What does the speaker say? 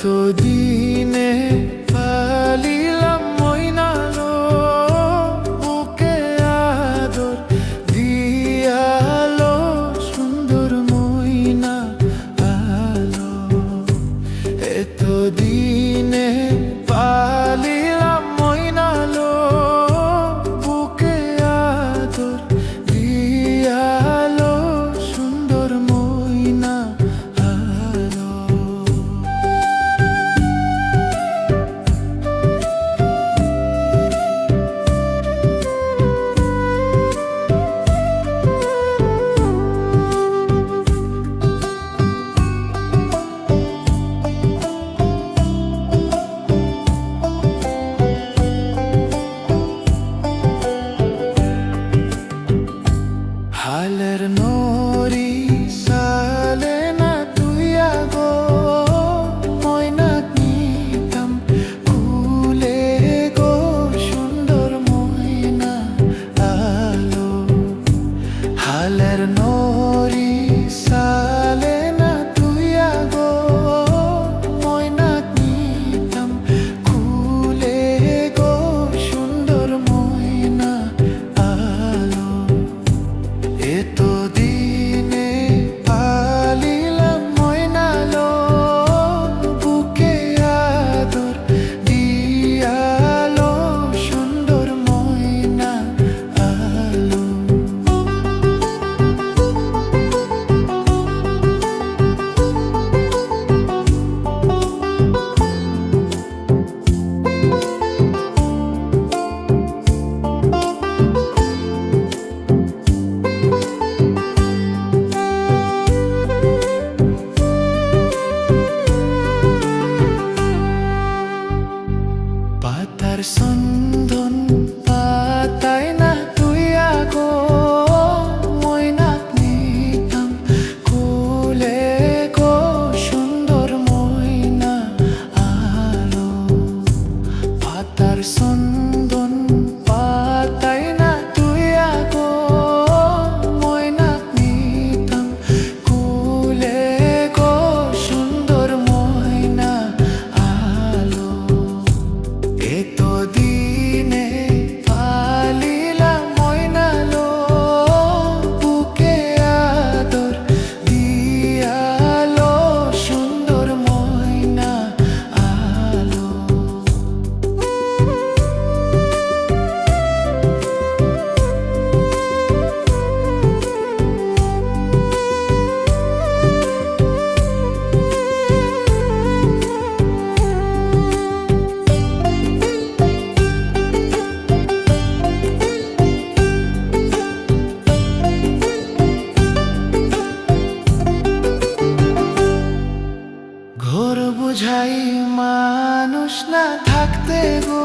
এতদিনে পালিলাম মইনালো বুকে আদর দিয়ালো সুন্দর মইনা আলো। এতদিনে পালিলাম মইনালো বুকে আদর দিয়ালো সুন্দর মইনা আলো। হালের নরি সালে না তুই আগো ময়না নিতাম কুলে গো সুন্দর ময়না আলো। হালের নরি সালে না তুই আগো ময়না নিতাম কুলে গো সুন্দর ময়না আলো। এতদিনে পালিলাম মইনালো বুকে আদর দিয়ালো সুন্দর মইনা আলো। পাতার সন্ধন পাতায় না তুই আগো ময়না নিতাম কুলে গো সুন্দর ময়না আলো। পাতার সন্ধন পাতায় না তুই আগো ময়না নিতাম কুলে গো সুন্দর ময়না আলো। এতদিনে পালিলাম মইনালো বুকে আদর দিয়ালো সুন্দর ময়না আলো। ঘোর বুঝাই মানুষ না থাকতে গো